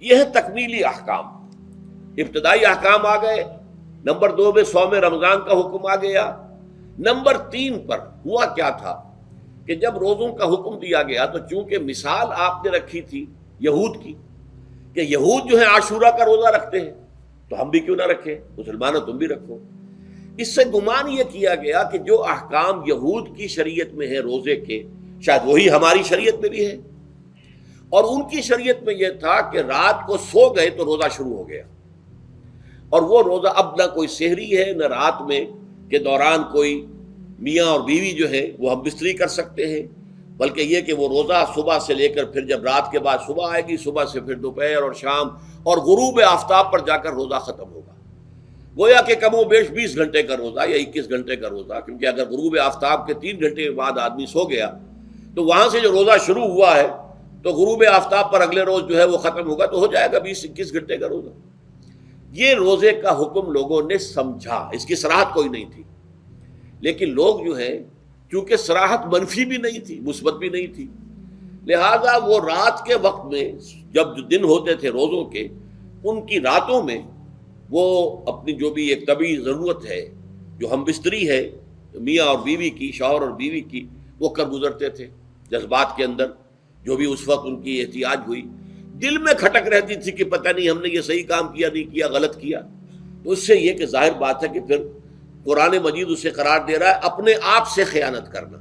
یہ ہے تکمیلی احکام. ابتدائی احکام آ گئے. نمبر 2 میں صوم رمضان کا حکم آ گیا. نمبر 3 پر ہوا کیا تھا کہ جب روزوں کا حکم دیا گیا تو چونکہ مثال آپ نے رکھی تھی یہود کی کہ یہود جو ہے عاشورہ کا روزہ رکھتے ہیں تو ہم بھی کیوں نہ رکھیں، مسلمانوں تم بھی رکھو. اس سے گمان یہ کیا گیا کہ جو احکام یہود کی شریعت میں ہے روزے کے، شاید وہی ہماری شریعت میں بھی ہے. اور ان کی شریعت میں یہ تھا کہ رات کو سو گئے تو روزہ شروع ہو گیا، اور وہ روزہ اب نہ کوئی سحری ہے نہ رات میں کے دوران کوئی میاں اور بیوی جو ہے وہ ہم بستری کر سکتے ہیں، بلکہ یہ کہ وہ روزہ صبح سے لے کر پھر جب رات کے بعد صبح آئے گی، صبح سے پھر دوپہر اور شام اور غروب آفتاب پر جا کر روزہ ختم ہوگا. گویا کہ کم و بیش 20 گھنٹے کا روزہ یا 21 گھنٹے کا روزہ، کیونکہ اگر غروب آفتاب کے 3 گھنٹے بعد آدمی سو گیا تو وہاں سے جو روزہ شروع ہوا ہے تو غروب آفتاب پر اگلے روز جو ہے وہ ختم ہوگا، تو ہو جائے گا 20-21 گھنٹے کا روزہ. یہ روزے کا حکم لوگوں نے سمجھا، اس کی صراحت کوئی نہیں تھی. لیکن لوگ جو ہے چونکہ صراحت منفی بھی نہیں تھی مثبت بھی نہیں تھی، لہذا وہ رات کے وقت میں جب دن ہوتے تھے روزوں کے، ان کی راتوں میں وہ اپنی جو بھی ایک طبعی ضرورت ہے جو ہم بستری ہے میاں اور بیوی کی، شوہر اور بیوی کی، وہ کر گزرتے تھے. جذبات کے اندر جو بھی اس وقت ان کی احتیاج ہوئی، دل میں کھٹک رہتی تھی کہ پتہ نہیں ہم نے یہ صحیح کام کیا نہیں کیا، غلط کیا. تو اس سے یہ کہ ظاہر بات ہے کہ پھر قرآن مجید اسے قرار دے رہا ہے اپنے آپ سے خیانت کرنا.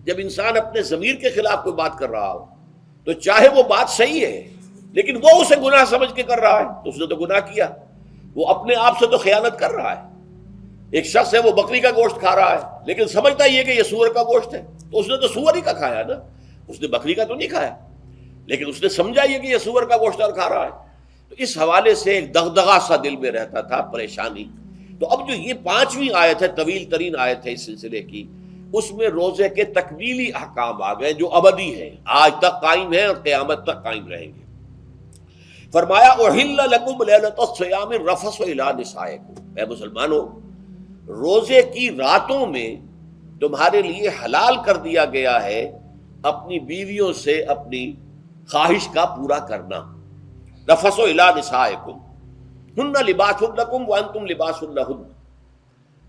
جب انسان اپنے ضمیر کے خلاف کوئی بات کر رہا ہو تو چاہے وہ بات صحیح ہے لیکن وہ اسے گناہ سمجھ کے کر رہا ہے تو اس نے تو گناہ کیا، وہ اپنے آپ سے تو خیانت کر رہا ہے. ایک شخص ہے وہ بکری کا گوشت کھا رہا ہے لیکن سمجھتا یہ کہ یہ سور کا گوشت ہے، تو اس نے تو سور ہی کا کھایا نا، اس نے بکری کا تو نہیں کھایا، لیکن اس نے سمجھا یہ کہ یہ سور کا گوشت اور کھا رہا ہے. تو اس حوالے سے ایک دغدغہ سا دل میں رہتا تھا، پریشانی. تو اب جو یہ 5ویں آیت ہے، طویل ترین آیت ہے اس سلسلے کی، اس میں روزے کے تکمیلی احکام آ گئے جو ابدی ہیں، آج تک قائم ہیں اور قیامت تک قائم رہیں گے. فرمایا احل لکم لیلۃ الصیام الرفث الی نسائکم، اے مسلمانوں روزے کی راتوں میں تمہارے لیے حلال کر دیا گیا ہے اپنی بیویوں سے اپنی خواہش کا پورا کرنا. رفث الی نسائکم ہن لباس لکم وانتم لباس لہن،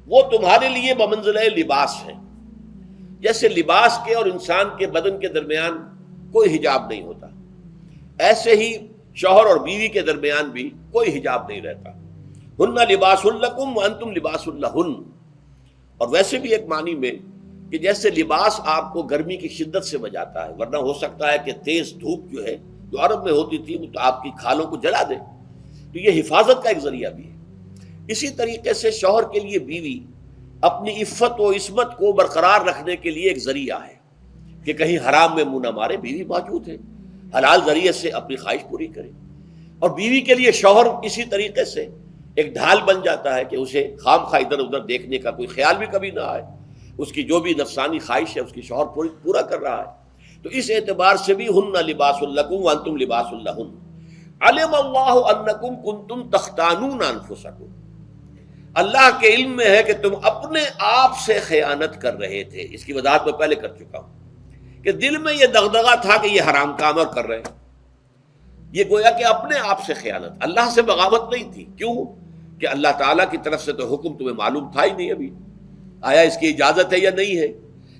وہ تمہارے لیے بمنزلہ لباس ہیں. جیسے لباس کے اور انسان کے بدن کے درمیان کوئی حجاب نہیں ہوتا، ایسے ہی شوہر اور بیوی کے درمیان بھی کوئی حجاب نہیں رہتا. ہن لباس لکم وانتم لباس لہن. اور ویسے بھی ایک معنی میں کہ جیسے لباس آپ کو گرمی کی شدت سے بچاتا ہے، ورنہ ہو سکتا ہے کہ تیز دھوپ جو ہے جو عرب میں ہوتی تھی وہ تو آپ کی کھالوں کو جلا دے، تو یہ حفاظت کا ایک ذریعہ بھی ہے. اسی طریقے سے شوہر کے لیے بیوی اپنی عفت و عصمت کو برقرار رکھنے کے لیے ایک ذریعہ ہے کہ کہیں حرام میں منہ نہ مارے، بیوی موجود ہے، حلال ذریعے سے اپنی خواہش پوری کرے. اور بیوی کے لیے شوہر اسی طریقے سے ایک ڈھال بن جاتا ہے کہ اسے خام خواہ ادھر ادھر دیکھنے کا کوئی خیال بھی کبھی نہ آئے، اس کی جو بھی نفسانی خواہش ہے اس کی شوہر پورا کر رہا ہے. تو اس اعتبار سے بھی ہن لباس لکم وانتم لباس لہن. علم اللہ انکم کنتم تختانون انفسکم، اللہ کے علم میں ہے کہ تم اپنے آپ سے خیانت کر رہے تھے. اس کی وضاحت میں پہلے کر چکا ہوں کہ دل میں یہ دغدغہ تھا کہ یہ حرام کام اور کر رہے ہیں. یہ گویا کہ اپنے آپ سے خیانت، اللہ سے بغاوت نہیں تھی. کیوں کہ اللہ تعالیٰ کی طرف سے تو حکم تمہیں معلوم تھا ہی نہیں ابھی، آیا اس کی اجازت ہے یا نہیں ہے،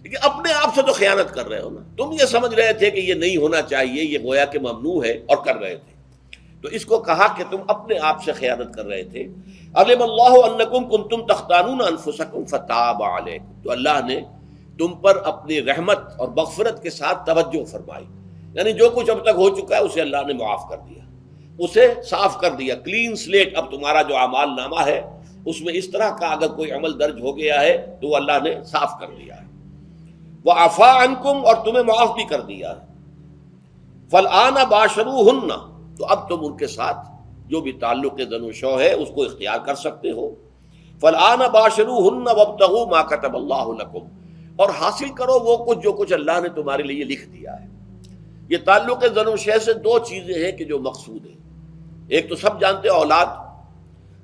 لیکن اپنے آپ سے تو خیانت کر رہے ہو نا. تم یہ سمجھ رہے تھے کہ یہ نہیں ہونا چاہیے، یہ گویا کہ ممنوع ہے اور کر رہے تھے. تو اس کو کہا کہ تم اپنے آپ سے خیانت کر رہے تھے. علم اللہ انکم کنتم تختانون انفسکم فتاب علیکم، تو اللہ نے تم پر اپنی رحمت اور مغفرت کے ساتھ توجہ فرمائی، یعنی جو کچھ اب تک ہو چکا ہے اسے اللہ نے معاف کر دیا، اسے صاف کر دیا، کلین سلیٹ. اب تمہارا جو اعمال نامہ ہے اس میں اس طرح کا اگر کوئی عمل درج ہو گیا ہے تو وہ اللہ نے صاف کر دیا ہے. وعفا عنکم، اور تمہیں معاف بھی کر دیا ہے. فالآن باشروہن، تو اب تم ان کے ساتھ جو بھی تعلق زن و شو ہے اس کو اختیار کر سکتے ہو. فالآن باشروہن وابتغوا ما کتب اللہ لکم، اور حاصل کرو وہ کچھ جو کچھ اللہ نے تمہارے لیے لکھ دیا ہے. یہ تعلق زن و شے سے 2 چیزیں ہیں کہ جو مقصود ہیں. ایک تو سب جانتے ہیں اولاد،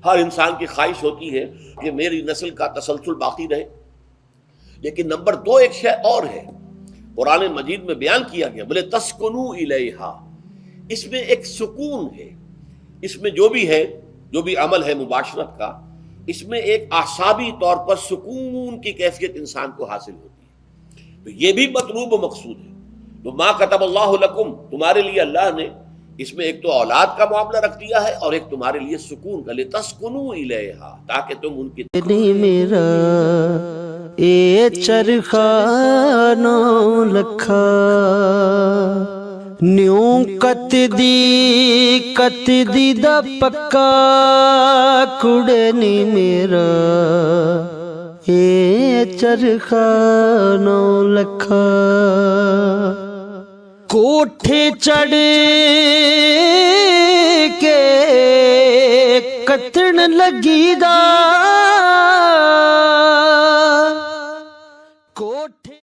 ہر انسان کی خواہش ہوتی ہے کہ میری نسل کا تسلسل باقی رہے. لیکن نمبر 2 ایک شے اور ہے، قرآن مجید میں بیان کیا گیا، بولے تسکنو الیہا، اس میں ایک سکون ہے، اس میں جو بھی عمل ہے مباشرت کا، اس میں ایک اعصابی طور پر سکون کی کیفیت انسان کو حاصل ہوتی ہے، تو یہ بھی مطلوب و مقصود ہے۔ تو ما کتب اللہ لکم، تمہارے لیے اللہ نے اس میں ایک تو اولاد کا معاملہ رکھ دیا ہے اور ایک تمہارے لیے سکون کا، لتسکنوا الیہا، تاکہ تم ان کی میرا اے چرخا نو لکھا نیوں کت دی دا پکا کڑے نی میرا اے چرخا نو لکھا کوٹھے چڑھ کے کتن لگی دا